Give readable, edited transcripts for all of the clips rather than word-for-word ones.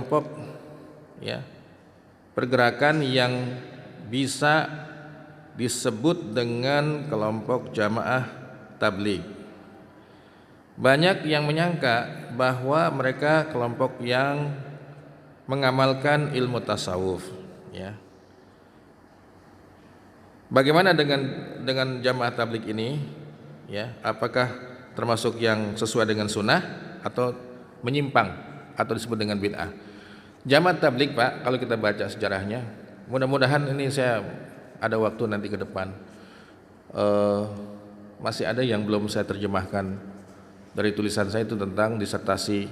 kelompok ya, pergerakan yang bisa disebut dengan kelompok jamaah tabligh. Banyak yang menyangka bahwa mereka kelompok yang mengamalkan ilmu tasawuf ya. Bagaimana dengan jamaah tabligh ini ya? Apakah termasuk yang sesuai dengan sunnah atau menyimpang atau disebut dengan bid'ah? Jamaah tabligh, Pak, kalau kita baca sejarahnya, mudah-mudahan ini saya ada waktu nanti ke depan, masih ada yang belum saya terjemahkan dari tulisan saya itu tentang disertasi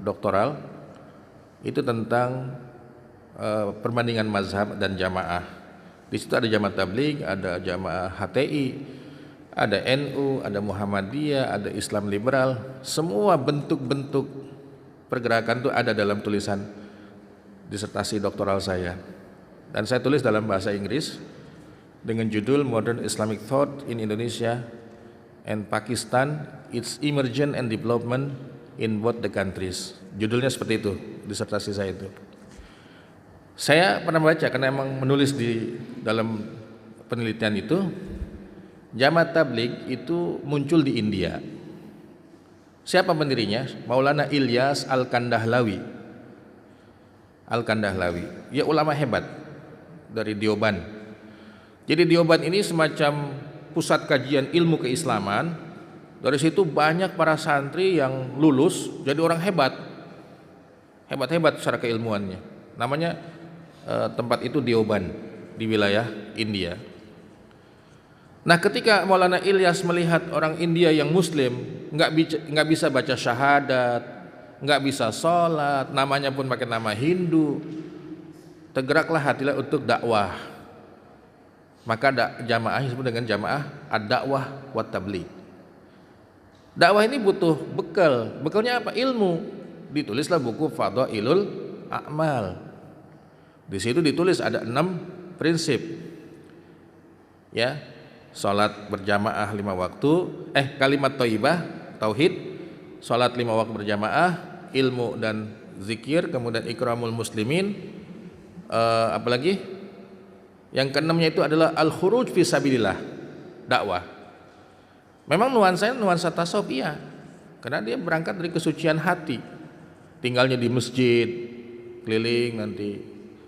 doktoral, itu tentang perbandingan mazhab dan jamaah. Di situ ada jamaah tabligh, ada jamaah HTI, ada NU, ada Muhammadiyah, ada Islam liberal. Semua bentuk-bentuk pergerakan itu ada dalam tulisan disertasi doktoral saya. Dan saya tulis dalam bahasa Inggris dengan judul Modern Islamic Thought in Indonesia and Pakistan, Its Emergence and Development in Both the Countries. Judulnya seperti itu, disertasi saya itu. Saya pernah baca karena emang menulis di dalam penelitian itu, jamaah tabligh itu muncul di India. Siapa pendirinya? Maulana Ilyas Al-Kandahlawi. Al-Kandahlawi, ya ulama hebat dari Dioban. Jadi Dioban ini semacam pusat kajian ilmu keislaman. Dari situ banyak para santri yang lulus jadi orang hebat, hebat-hebat secara keilmuannya. Namanya tempat itu Dioban di wilayah India. Nah, ketika Maulana Ilyas melihat orang India yang Muslim nggak bisa baca syahadat, nggak bisa sholat, namanya pun pakai nama Hindu, tergeraklah hatinya untuk dakwah. Maka jamaah disebut dengan jamaah ad-dakwah wa tabligh. Dakwah ini butuh bekal. Bekalnya apa? Ilmu. Ditulislah buku Fadhailul A'mal. Di situ ditulis ada 6 prinsip. Ya, salat berjamaah 5 waktu, kalimat thayyibah, tauhid, salat 5 waktu berjamaah, ilmu dan zikir, kemudian ikramul muslimin, apalagi? Yang keenamnya itu adalah al-khuruj fi sabilillah, dakwah. Memang nuansa tasawuf iya, karena dia berangkat dari kesucian hati, tinggalnya di masjid, keliling nanti,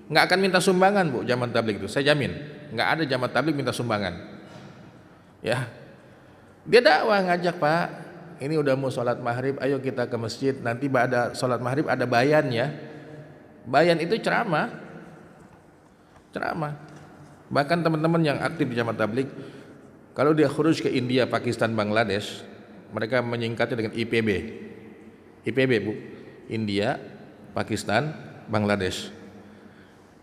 nggak akan minta sumbangan bu jamaah tabligh itu, saya jamin, nggak ada jamaah tabligh minta sumbangan, ya, dia dakwah ngajak Pak, ini udah mau sholat maghrib, ayo kita ke masjid, nanti ada sholat maghrib ada bayan ya, bayan itu ceramah, bahkan teman-teman yang aktif di jamaah tabligh, kalau dia khuruj ke India, Pakistan, Bangladesh, mereka menyingkatnya dengan IPB. IPB bu, India, Pakistan, Bangladesh.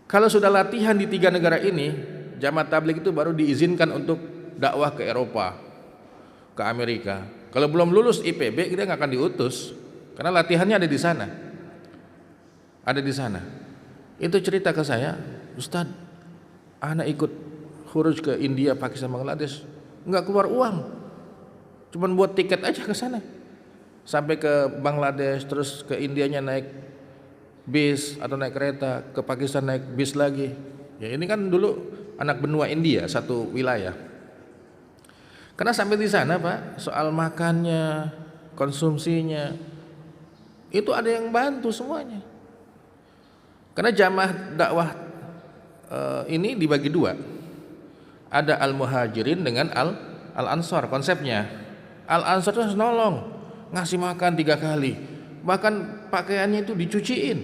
Kalau sudah latihan di 3 negara ini, jamaah tabligh itu baru diizinkan untuk dakwah ke Eropa, ke Amerika. Kalau belum lulus IPB, kita nggak akan diutus, karena latihannya ada di sana. Ada di sana. Itu cerita ke saya, Ustadz, anak ikut khuruj ke India, Pakistan, Bangladesh, nggak keluar uang, cuman buat tiket aja ke sana, sampai ke Bangladesh, terus ke Indianya naik bis atau naik kereta, ke Pakistan naik bis lagi. Ya ini kan dulu anak benua India, satu wilayah. Karena sampai di sana Pak, soal makannya, konsumsinya, itu ada yang bantu semuanya. Karena jamaah dakwah ini dibagi 2. Ada al-muhajirin dengan al-ansar konsepnya. Al-ansar itu harus nolong, ngasih makan 3 kali, bahkan pakaiannya itu dicuciin,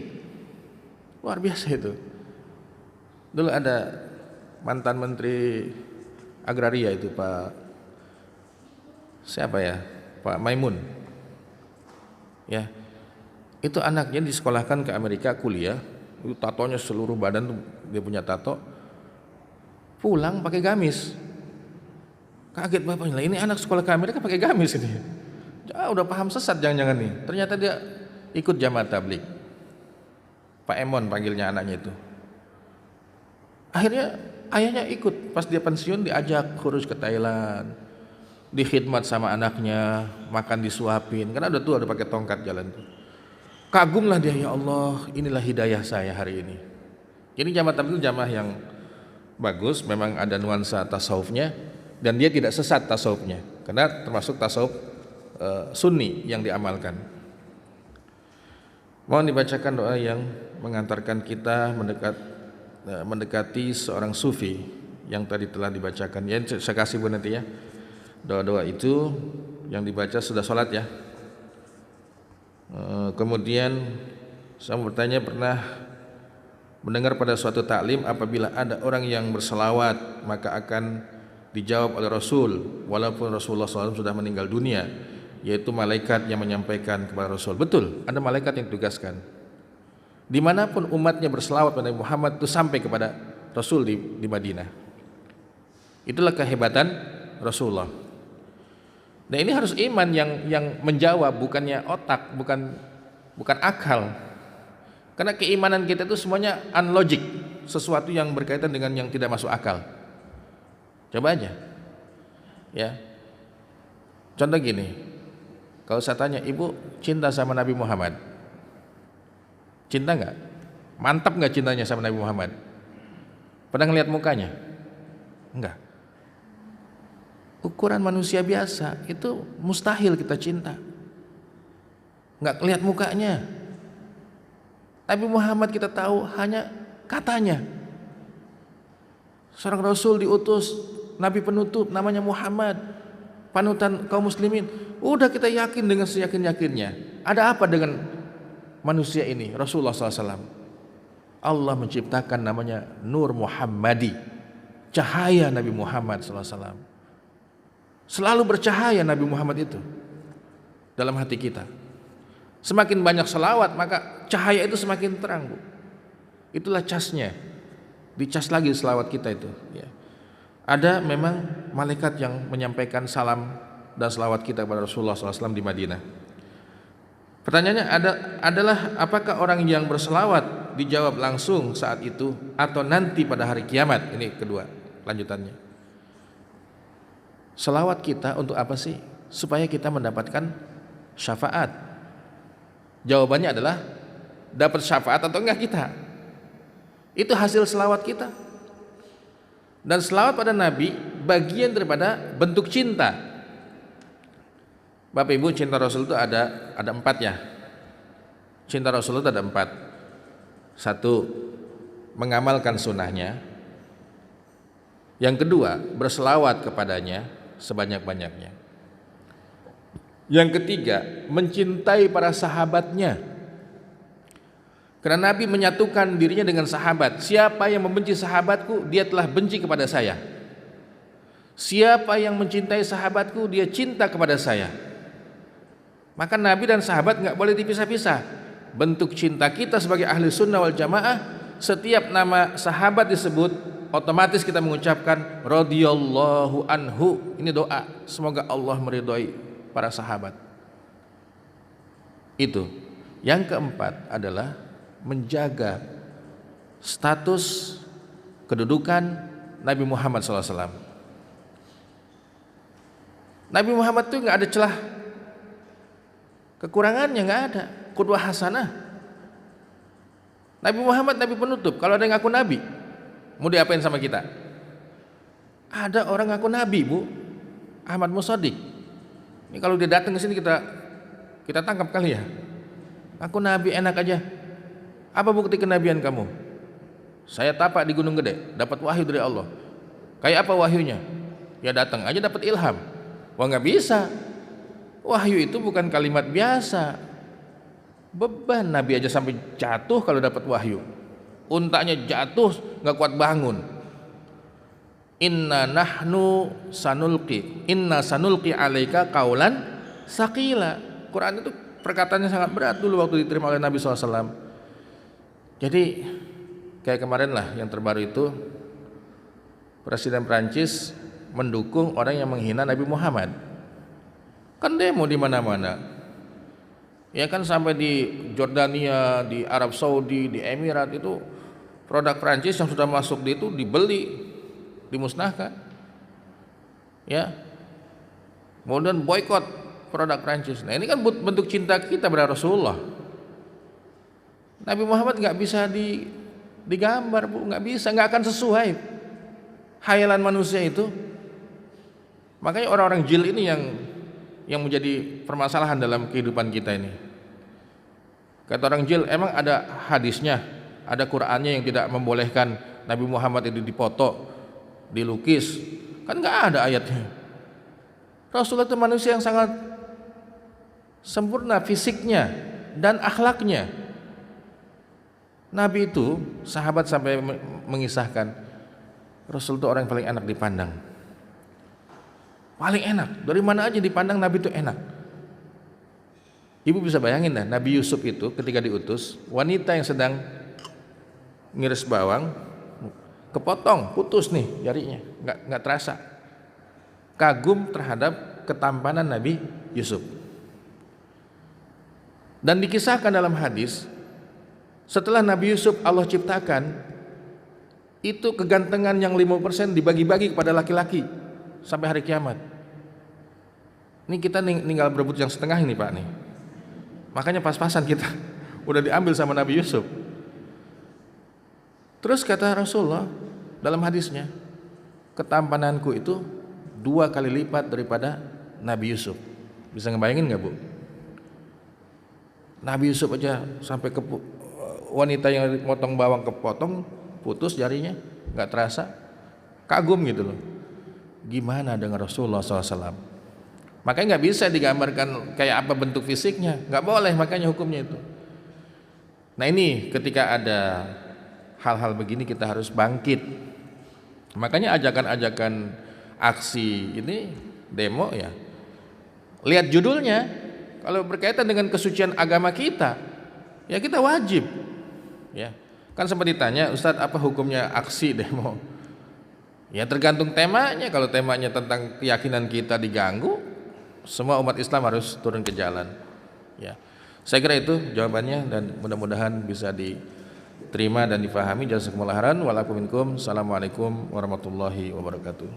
luar biasa itu. Dulu ada mantan menteri agraria itu Pak siapa ya, Pak Maimun ya, itu anaknya disekolahkan ke Amerika kuliah, itu tatonya seluruh badan tuh dia punya tato, pulang pakai gamis. Kaget bapaknya, lah ini anak sekolah ke Amerika pakai gamis ini. Udah paham sesat jangan-jangan nih. Ternyata dia ikut jamaah tabligh. Pak Emon panggilnya anaknya itu. Akhirnya ayahnya ikut, pas dia pensiun diajak khuruj ke Thailand, dikhidmat sama anaknya, makan disuapin, karena udah tua udah pakai tongkat jalan tuh. Kagumlah dia, ya Allah, inilah hidayah saya hari ini. Jadi jamaah tabligh jamaah yang bagus, memang ada nuansa tasawufnya dan dia tidak sesat tasawufnya, karena termasuk tasawuf sunni yang diamalkan. Mohon dibacakan doa yang mengantarkan kita mendekati seorang sufi yang tadi telah dibacakan. Ya, saya kasih Bu nanti ya. Doa-doa itu yang dibaca sudah sholat ya. Kemudian saya mau bertanya, pernah mendengar pada suatu taklim apabila ada orang yang berselawat maka akan dijawab oleh Rasul walaupun Rasulullah SAW sudah meninggal dunia, yaitu malaikat yang menyampaikan kepada Rasul. Betul, ada malaikat yang ditugaskan. Dimanapun umatnya berselawat pada Muhammad itu sampai kepada Rasul di Madinah. Itulah kehebatan Rasulullah. Nah ini harus iman yang menjawab, bukannya otak, bukan akal. Karena keimanan kita itu semuanya unlogic, sesuatu yang berkaitan dengan yang tidak masuk akal. Coba aja, ya. Contoh gini, kalau saya tanya, ibu cinta sama Nabi Muhammad, cinta nggak? Mantap nggak cintanya sama Nabi Muhammad? Pernah ngeliat mukanya? Enggak. Ukuran manusia biasa itu mustahil kita cinta, nggak lihat mukanya. Nabi Muhammad kita tahu hanya katanya. Seorang Rasul diutus, Nabi penutup namanya Muhammad, panutan kaum muslimin. Udah kita yakin dengan seyakin-yakinnya. Ada apa dengan manusia ini? Rasulullah SAW. Allah menciptakan namanya Nur Muhammadi, cahaya Nabi Muhammad SAW. Selalu bercahaya Nabi Muhammad itu dalam hati kita. Semakin banyak selawat maka cahaya itu semakin terang, Bu. Itulah casnya. Dicas lagi selawat kita itu, ya. Ada memang malaikat yang menyampaikan salam dan selawat kita kepada Rasulullah SAW di Madinah. Pertanyaannya adalah apakah orang yang berselawat dijawab langsung saat itu atau nanti pada hari kiamat? Ini kedua lanjutannya. Selawat kita untuk apa sih? Supaya kita mendapatkan syafaat. Jawabannya adalah dapat syafaat atau enggak kita. Itu hasil selawat kita. Dan selawat pada Nabi bagian daripada bentuk cinta. Bapak Ibu, cinta Rasul itu ada 4 ya. Cinta Rasul itu ada 4. 1, mengamalkan sunnahnya. Yang kedua, berselawat kepadanya sebanyak-banyaknya. Yang ketiga, mencintai para sahabatnya. Karena Nabi menyatukan dirinya dengan sahabat. Siapa yang membenci sahabatku, dia telah benci kepada saya. Siapa yang mencintai sahabatku, dia cinta kepada saya. Maka Nabi dan sahabat nggak boleh dipisah-pisah. Bentuk cinta kita sebagai ahli sunnah wal jamaah, setiap nama sahabat disebut, otomatis kita mengucapkan radhiyallahu anhu. Ini doa, semoga Allah meridhai para sahabat. Itu. Yang keempat adalah menjaga status kedudukan Nabi Muhammad SAW. Nabi Muhammad itu nggak ada celah kekurangannya, nggak ada. Qudwah hasanah. Nabi Muhammad Nabi penutup. Kalau ada yang ngaku Nabi, mau diapain sama kita? Ada orang ngaku Nabi, Bu, Ahmad Musaddiq. Ini kalau dia datang ke sini kita tangkap kali ya. Aku Nabi enak aja. Apa bukti kenabian kamu? Saya tapak di Gunung Gede, dapat wahyu dari Allah. Kayak apa wahyunya? Ya datang aja dapat ilham. Wah nggak bisa. Wahyu itu bukan kalimat biasa. Beban Nabi aja sampai jatuh kalau dapat wahyu. Untanya jatuh nggak kuat bangun. Inna sanulqi alaika qaulan saqila. Quran itu perkataannya sangat berat dulu waktu diterima oleh Nabi SAW. Jadi kayak kemarin lah yang terbaru itu, Presiden Prancis mendukung orang yang menghina Nabi Muhammad. Kan demo di mana-mana. Ya kan sampai di Jordania, di Arab Saudi, di Emirat itu produk Prancis yang sudah masuk di itu dibeli, dimusnahkan. Ya. Kemudian boykot produk Prancis. Nah, ini kan bentuk cinta kita pada Rasulullah. Nabi Muhammad nggak bisa digambar, Bu, nggak bisa, nggak akan sesuai hayalan manusia itu. Makanya orang-orang jil ini yang menjadi permasalahan dalam kehidupan kita ini. Kata orang jil, emang ada hadisnya, ada Qur'annya yang tidak membolehkan Nabi Muhammad itu dipoto, dilukis? Kan nggak ada ayatnya. Rasulullah itu manusia yang sangat sempurna fisiknya dan akhlaknya. Nabi itu, sahabat sampai mengisahkan, Rasul itu orang yang paling enak dipandang. Paling enak, dari mana aja dipandang Nabi itu enak. Ibu bisa bayangin dah, Nabi Yusuf itu ketika diutus, wanita yang sedang ngiris bawang, kepotong, putus nih jarinya, nggak terasa. Kagum terhadap ketampanan Nabi Yusuf. Dan dikisahkan dalam hadis, setelah Nabi Yusuf Allah ciptakan, itu kegantengan yang 50% dibagi-bagi kepada laki-laki sampai hari kiamat. Ini kita tinggal berebut yang setengah ini, Pak nih. Makanya pas-pasan kita udah diambil sama Nabi Yusuf. Terus kata Rasulullah dalam hadisnya, ketampananku itu 2 kali lipat daripada Nabi Yusuf. Bisa ngebayangin nggak, Bu? Nabi Yusuf aja sampai ke wanita yang motong bawang kepotong, putus jarinya, nggak terasa, kagum gitu loh. Gimana dengan Rasulullah SAW? Makanya nggak bisa digambarkan kayak apa bentuk fisiknya, nggak boleh, makanya hukumnya itu. Nah ini ketika ada hal-hal begini kita harus bangkit. Makanya ajakan-ajakan aksi ini, demo ya, lihat judulnya, kalau berkaitan dengan kesucian agama kita, ya kita wajib. Ya, kan sempat ditanya, Ustadz apa hukumnya aksi demo? Ya tergantung temanya. Kalau temanya tentang keyakinan kita diganggu, semua umat Islam harus turun ke jalan. Ya, saya kira itu jawabannya dan mudah-mudahan bisa diterima dan difahami. Jazakumullah khairan. Walakum minkum. Assalamualaikum warahmatullahi wabarakatuh.